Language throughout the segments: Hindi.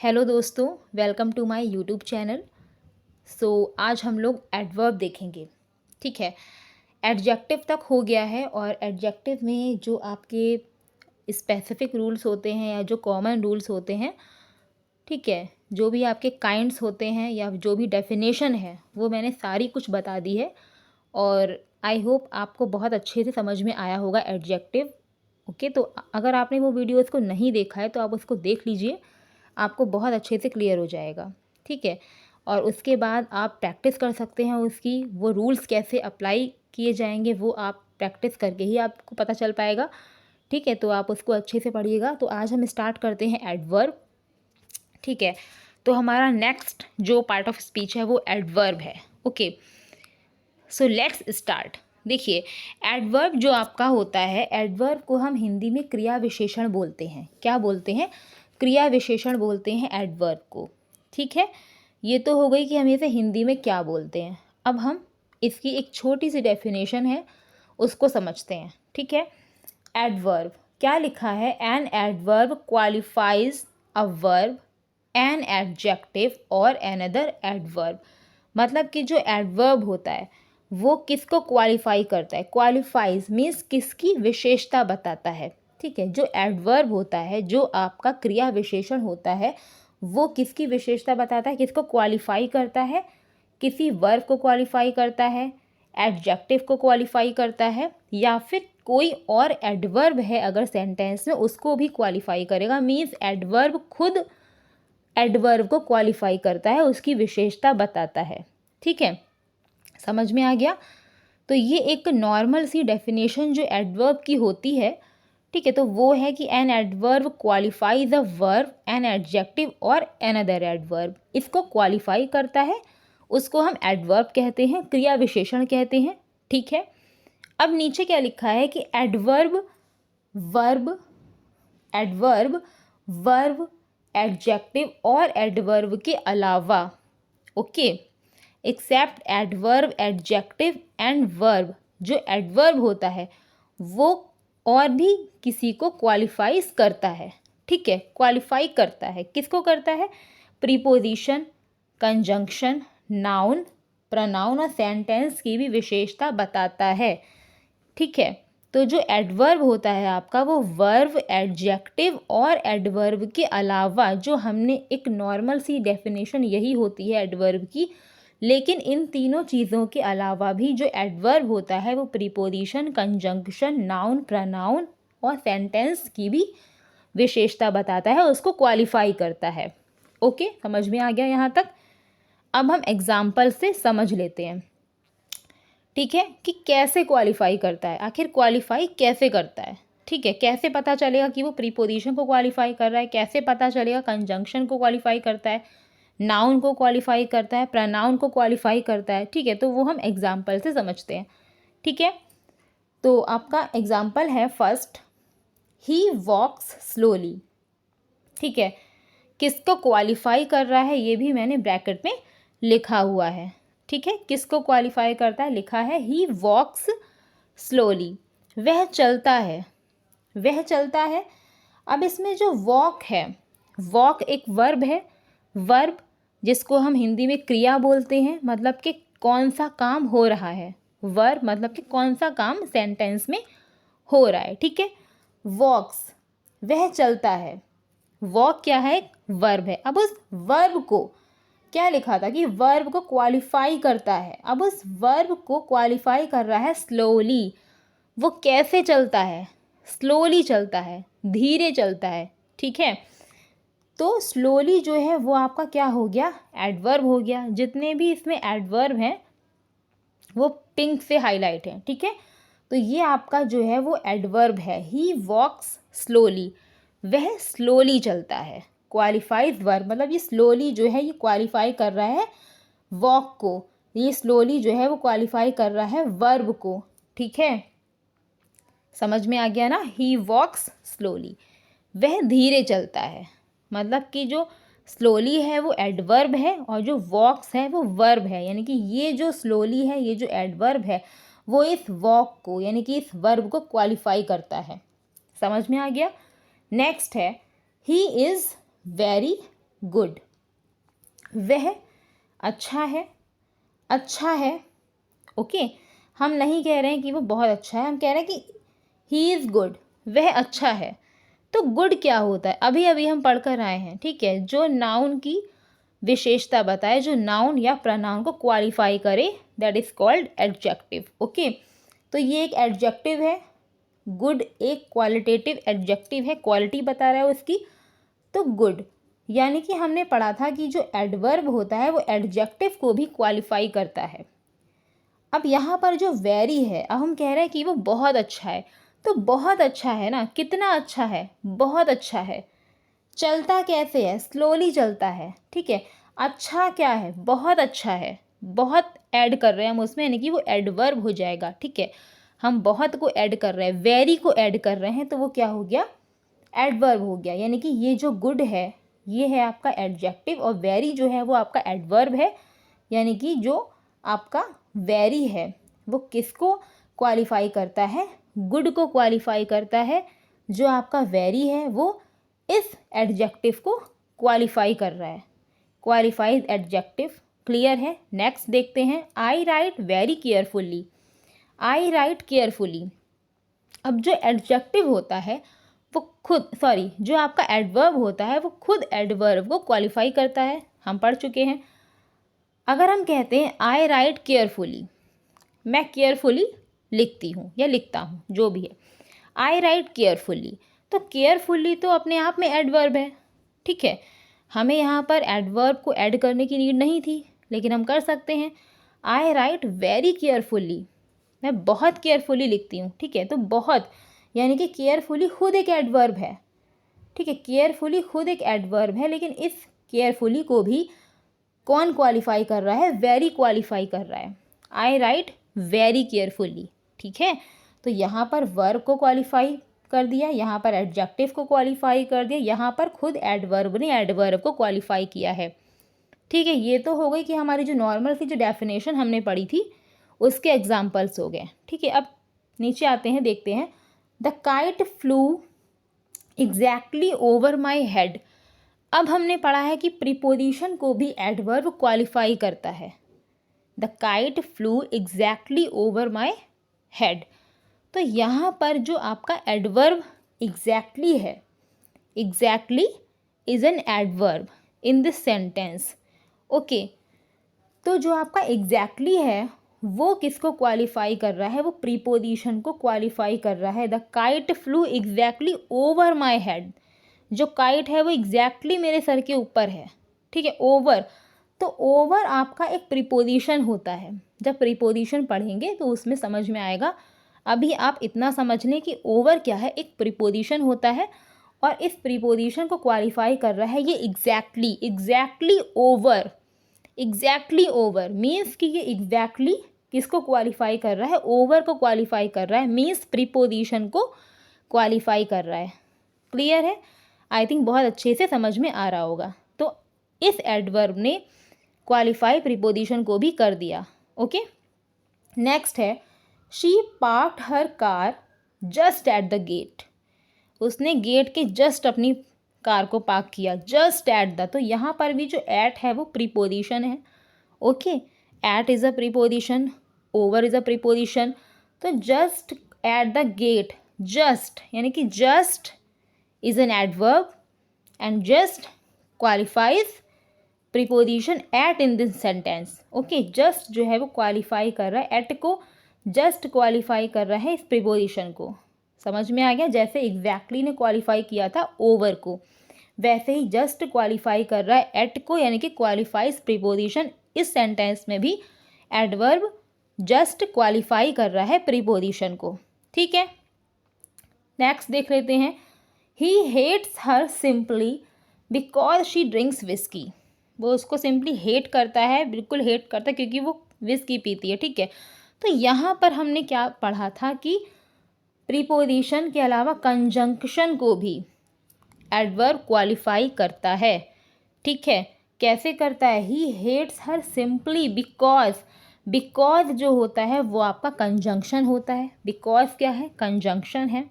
हेलो दोस्तों, welcome to my YouTube channel. आज हम लोग एडवर्ब देखेंगे। ठीक है, एडजेक्टिव तक हो गया है और एडजेक्टिव में जो आपके स्पेसिफिक रूल्स होते हैं या जो कॉमन रूल्स होते हैं, ठीक है, जो भी आपके काइंड्स होते हैं या जो भी डेफिनेशन है वो मैंने सारी कुछ बता दी है। और आई होप आपको बहुत अच्छे से समझ में आया होगा एडजेक्टिव। ओके, तो अगर आपने वो वीडियोज़ को नहीं देखा है तो आप उसको देख लीजिए, आपको बहुत अच्छे से क्लियर हो जाएगा। ठीक है, और उसके बाद आप प्रैक्टिस कर सकते हैं उसकी, वो रूल्स कैसे अप्लाई किए जाएंगे वो आप प्रैक्टिस करके ही आपको पता चल पाएगा। ठीक है, तो आप उसको अच्छे से पढ़िएगा। तो आज हम स्टार्ट करते हैं एडवर्ब। ठीक है, तो हमारा नेक्स्ट जो पार्ट ऑफ स्पीच है वो एडवर्ब है। Okay, so let's start. देखिए, एडवर्ब जो आपका होता है, एडवर्ब को हम हिंदी में क्रिया विशेषण बोलते हैं। क्या बोलते हैं? क्रिया विशेषण बोलते हैं एडवर्ब को। ठीक है, ये तो हो गई कि हम इसे हिंदी में क्या बोलते हैं। अब हम इसकी एक छोटी सी डेफिनेशन है, उसको समझते हैं। ठीक है, एडवर्ब क्या लिखा है? An adverb qualifies a verb, an adjective और एनदर एडवर्ब। मतलब कि जो एडवर्ब होता है वो किसको क्वालिफाई करता है? क्वालिफाइज मीन्स किसकी विशेषता बताता है। ठीक है, जो एडवर्ब होता है, जो आपका क्रिया विशेषण होता है, वो किसकी विशेषता बताता है? किसको क्वालिफाई करता है? किसी वर्ब को क्वालिफाई करता है, एडजेक्टिव को क्वालिफाई करता है, या फिर कोई और एडवर्ब है अगर सेंटेंस में उसको भी क्वालिफाई करेगा। मीन्स एडवर्ब खुद एडवर्ब को क्वालिफाई करता है, उसकी विशेषता बताता है। ठीक है, समझ में आ गया? तो ये एक नॉर्मल सी डेफिनेशन जो एडवर्ब की होती है। ठीक है, तो वो है कि an adverb qualifies a verb, an adjective और अनदर एडवर्ब। इसको क्वालिफाई करता है, उसको हम एडवर्ब कहते हैं, क्रिया विशेषण कहते हैं। ठीक है, अब नीचे क्या लिखा है कि adverb verb, adverb verb, adjective और एडवर्ब के अलावा, okay, except adverb, adjective and verb. जो एडवर्ब होता है वो और भी किसी को क्वालिफाइज करता है। ठीक है, क्वालिफाई करता है, किसको करता है? प्रीपोजिशन, कंजंक्शन, नाउन, प्रोनाउन और सेंटेंस की भी विशेषता बताता है। ठीक है, तो जो एडवर्ब होता है आपका, वो वर्ब, एडजेक्टिव और एडवर्ब के अलावा, जो हमने एक नॉर्मल सी डेफिनेशन यही होती है एडवर्ब की, लेकिन इन तीनों चीज़ों के अलावा भी जो एडवर्ब होता है वो प्रीपोजिशन, कंजंक्शन, नाउन, प्रोनाउन और सेंटेंस की भी विशेषता बताता है, उसको क्वालिफाई करता है। ओके, समझ में आ गया यहाँ तक? अब हम एग्जाम्पल से समझ लेते हैं। ठीक है, कि कैसे क्वालिफाई करता है, आखिर क्वालिफाई कैसे करता है। ठीक है, कैसे पता चलेगा कि वो प्रीपोजिशन को क्वालिफाई कर रहा है, कैसे पता चलेगा कंजंक्शन को क्वालिफाई करता है, नाउन को क्वालिफाई करता है, प्रोनाउन को क्वालिफाई करता है। ठीक है, तो वो हम एग्जाम्पल से समझते हैं। ठीक है, तो आपका एग्जाम्पल है फर्स्ट, ही वॉक्स स्लोली। ठीक है, किसको क्वालिफाई कर रहा है ये भी मैंने ब्रैकेट में लिखा हुआ है। ठीक है, किसको क्वालिफाई करता है? लिखा है ही वॉक्स स्लोली, वह चलता है, वह चलता है। अब इसमें जो वॉक है, वॉक एक वर्ब है, वर्ब जिसको हम हिंदी में क्रिया बोलते हैं, मतलब कि कौन सा काम हो रहा है। वर्ब मतलब कि कौन सा काम सेंटेंस में हो रहा है। ठीक है, वॉक्स, वह चलता है। वॉक क्या है? एक वर्ब है। अब उस वर्ब को क्या लिखा था कि वर्ब को क्वालिफाई करता है। अब उस वर्ब को क्वालिफाई कर रहा है स्लोली। वो कैसे चलता है? स्लोली चलता है, धीरे चलता है। ठीक है, तो स्लोली जो है वो आपका क्या हो गया? एडवर्ब हो गया। जितने भी इसमें एडवर्ब हैं वो पिंक से हाईलाइट हैं। ठीक है, तो ये आपका जो है वो एडवर्ब है। ही वॉक्स स्लोली, वह स्लोली चलता है। क्वालिफाइज वर्ब मतलब ये स्लोली जो है ये क्वालिफाई कर रहा है वॉक को, ये स्लोली जो है वो क्वालिफाई कर रहा है वर्ब को। ठीक है, समझ में आ गया ना? ही वॉक्स स्लोली, वह धीरे चलता है। मतलब कि जो स्लोली है वो एडवर्ब है और जो वॉक्स है वो वर्ब है। यानी कि ये जो स्लोली है, ये जो एडवर्ब है, वो इस वॉक को यानी कि इस वर्ब को क्वालिफाई करता है। समझ में आ गया? नेक्स्ट है ही इज़ वेरी गुड। वह अच्छा है, अच्छा है। ओके, हम नहीं कह रहे हैं कि वो बहुत अच्छा है, हम कह रहे हैं कि ही इज़ गुड, वह अच्छा है। तो गुड क्या होता है, अभी अभी हम पढ़कर आए हैं, ठीक है, जो नाउन की विशेषता बताए, जो नाउन या प्रनाउन को क्वालिफाई करे, that is called adjective. Okay, तो ये एक एडजेक्टिव है, गुड एक क्वालिटेटिव एडजेक्टिव है, क्वालिटी बता रहा है उसकी। तो गुड यानी कि हमने पढ़ा था कि जो एडवर्ब होता है वो एडजेक्टिव को भी क्वालिफाई करता है। अब यहाँ पर जो वेरी है, अब हम कह रहे हैं कि वो बहुत अच्छा है, तो बहुत अच्छा है ना, कितना अच्छा है, बहुत अच्छा है। चलता कैसे है, स्लोली चलता है, ठीक है। अच्छा क्या है, बहुत अच्छा है, बहुत ऐड कर रहे हैं हम उसमें, यानी कि वो एडवर्ब हो जाएगा, ठीक है। हम बहुत को ऐड कर रहे हैं, वेरी को ऐड कर रहे हैं, तो वो क्या हो गया, एडवर्ब हो गया। यानी कि ये जो गुड है ये है आपका एडजेक्टिव, और वेरी जो है वो आपका एडवर्ब है। यानी कि जो आपका वेरी है वो किसको क्वालिफाई करता है, गुड को क्वालिफाई करता है। जो आपका वेरी है वो इस एडजेक्टिव को क्वालिफाई कर रहा है, क्वालिफाइड एडजेक्टिव। क्लियर है। नेक्स्ट देखते हैं, आई राइट वेरी केयरफुली। आई राइट केयरफुली, अब जो एडजेक्टिव होता है वो खुद, सॉरी, जो आपका एडवर्ब होता है वो खुद एडवर्ब को क्वालिफाई करता है, हम पढ़ चुके हैं। अगर हम कहते हैं आई राइट केयरफुली, मैं केयरफुली लिखती हूँ या लिखता हूँ, जो भी है, आई राइट केयरफुली, तो केयरफुली तो अपने आप में एडवर्ब है, ठीक है। हमें यहाँ पर एडवर्ब को ऐड करने की नीड नहीं थी, लेकिन हम कर सकते हैं। आई राइट वेरी केयरफुली, मैं बहुत केयरफुली लिखती हूँ, ठीक है। तो बहुत यानी कि केयरफुली खुद एक एडवर्ब है, ठीक है, केयरफुली खुद एक एडवर्ब है, लेकिन इस केयरफुली को भी कौन क्वालिफाई कर रहा है, वेरी क्वालिफाई कर रहा है। आई राइट वेरी केयरफुली, ठीक है। तो यहाँ पर वर्ब को क्वालिफाई कर दिया, यहाँ पर एडजेक्टिव को क्वालिफाई कर दिया, यहाँ पर खुद एडवर्ब ने एडवर्ब को क्वालिफाई किया है, ठीक है। ये तो हो गई कि हमारी जो नॉर्मल सी जो डेफिनेशन हमने पढ़ी थी उसके एग्जाम्पल्स हो गए, ठीक है। अब नीचे आते हैं, देखते हैं, the kite flu exactly over my head. अब हमने पढ़ा है कि प्रीपोजिशन को भी एडवर्ब क्वालिफाई करता है। The kite flu exactly over my head, तो यहाँ पर जो आपका एडवर्ब एग्जैक्टली है, exactly is an adverb in this sentence. Okay, तो जो आपका एग्जैक्टली है वो किसको क्वालिफाई कर रहा है, वो प्रीपोजिशन को क्वालिफाई कर रहा है। The kite flu exactly over my head, जो काइट है वो एग्जैक्टली मेरे सर के ऊपर है, ठीक है। ओवर, तो ओवर आपका एक प्रीपोजिशन होता है, जब प्रीपोजिशन पढ़ेंगे तो उसमें समझ में आएगा। अभी आप इतना समझ लें कि ओवर क्या है, एक प्रीपोजिशन होता है, और इस प्रीपोजिशन को क्वालिफाई कर रहा है ये exactly, exactly over. Exactly over means कि ये एग्जैक्टली किसको क्वालिफाई कर रहा है, ओवर को क्वालिफाई कर रहा है, मीन्स प्रीपोजिशन को क्वालिफाई कर रहा है। क्लियर है, आई थिंक बहुत अच्छे से समझ में आ रहा होगा। तो इस एडवर्ब ने क्वालिफाई प्रीपोजिशन को भी कर दिया। ओके, नेक्स्ट है, she parked her car just at the gate. उसने गेट के जस्ट अपनी कार को पार्क किया, जस्ट एट द, तो यहाँ पर भी जो एट है वो प्रीपोजिशन है। Okay, at is a preposition, over is a preposition, तो just at the gate, just यानी कि just is an adverb and just qualifies preposition at in this sentence. Okay, just जो है वो क्वालिफाई कर रहा है, एट को जस्ट क्वालिफाई कर रहा है इस प्रीपोजिशन को। समझ में आ गया, जैसे एग्जैक्टली ने क्वालिफाई किया था ओवर को, वैसे ही जस्ट क्वालिफाई कर रहा है एट को, यानी कि क्वालिफाइज प्रीपोजिशन। इस सेंटेंस में भी एडवर्ब जस्ट क्वालिफाई कर रहा है प्रीपोजिशन को, ठीक है। नेक्स्ट देख लेते हैं, he hates her simply because she drinks whisky. वो उसको सिंपली हेट करता है, बिल्कुल हेट करता है क्योंकि वो विस्की पीती है, ठीक है। तो यहाँ पर हमने क्या पढ़ा था कि प्रीपोजिशन के अलावा कंजंक्शन को भी एडवर्ब क्वालिफाई करता है, ठीक है। कैसे करता है, he hates her simply because, because जो होता है वो आपका कंजंक्शन होता है। बिकॉज क्या है, कंजंक्शन है।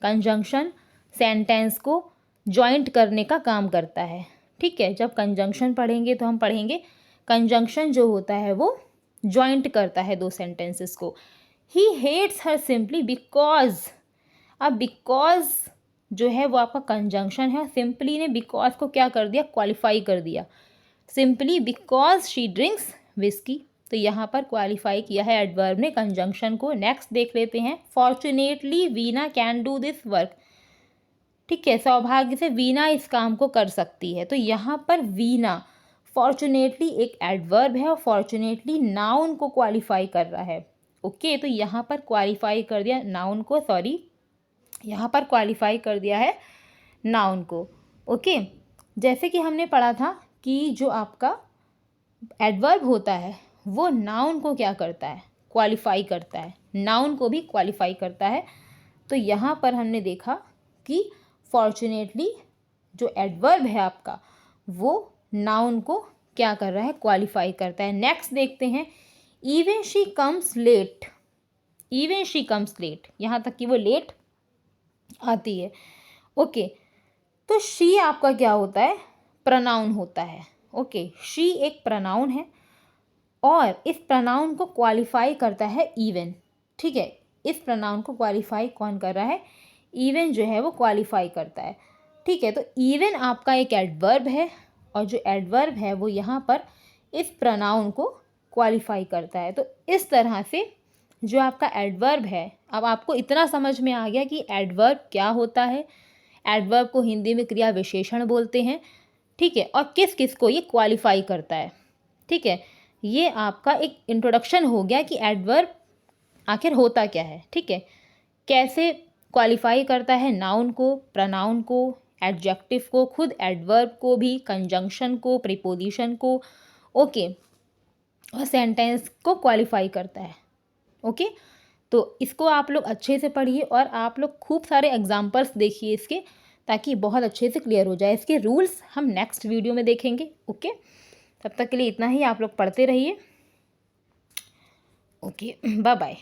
कंजंक्शन सेंटेंस को जॉइंट करने का काम करता है, ठीक है, जब कंजंक्शन पढ़ेंगे तो हम पढ़ेंगे कंजंक्शन जो होता है वो जॉइंट करता है दो सेंटेंसेस को। He hates her simply because, अब बिकॉज जो है वो आपका कंजंक्शन है और सिंपली ने बिकॉज को क्या कर दिया, क्वालिफाई कर दिया। Simply because she drinks whisky, तो यहाँ पर क्वालिफाई किया है एडवर्ब ने कंजंक्शन को। नेक्स्ट देख लेते हैं, fortunately Veena can do this work, ठीक है, सौभाग्य से वीना इस काम को कर सकती है। तो यहाँ पर वीना फॉर्चुनेटली एक एडवर्ब है और फॉर्चुनेटली नाउन को क्वालिफाई कर रहा है। ओके, तो यहाँ पर क्वालिफाई कर दिया नाउन को, सॉरी यहाँ पर क्वालिफाई कर दिया है नाउन को। ओके, जैसे कि हमने पढ़ा था कि जो आपका एडवर्ब होता है वो नाउन को क्या करता है, क्वालिफाई करता है, नाउन को भी क्वालिफाई करता है। तो यहाँ पर हमने देखा कि फॉर्चुनेटली जो एडवर्ब है आपका वो नाउन को क्या कर रहा है, क्वालिफाई करता है। नेक्स्ट देखते हैं, even she comes late, even she comes late, यहाँ तक कि वो लेट आती है। ओके, तो शी आपका क्या होता है, प्रोनाउन होता है। ओके, शी एक प्रोनाउन है और इस प्रोनाउन को क्वालिफाई करता है इवन, ठीक है, इस प्रोनाउन को क्वालिफाई कौन कर रहा है, इवन जो है वो क्वालिफाई करता है। ठीक है, तो इवन आपका एक एडवर्ब है और जो एडवर्ब है वो यहाँ पर इस प्रोनाउन को क्वालिफाई करता है। तो इस तरह से जो आपका एडवर्ब है, अब आपको इतना समझ में आ गया कि एडवर्ब क्या होता है, एडवर्ब को हिंदी में क्रिया विशेषण बोलते हैं, ठीक है, और किस किस को ये क्वालिफाई करता है। ठीक है, ये आपका एक इंट्रोडक्शन हो गया कि एडवर्ब आखिर होता क्या है। ठीक है, कैसे क्वालिफाई करता है नाउन को, प्रोनाउन को, एडजेक्टिव को, खुद एडवर्ब को भी, कंजंक्शन को, प्रीपोजिशन को, ओके, और सेंटेंस को क्वालिफाई करता है। ओके, तो इसको आप लोग अच्छे से पढ़िए और आप लोग खूब सारे एग्जाम्पल्स देखिए इसके, ताकि बहुत अच्छे से क्लियर हो जाए। इसके रूल्स हम नेक्स्ट वीडियो में देखेंगे। ओके, तब तक के लिए इतना ही, आप लोग पढ़ते रहिए। Okay, bye bye.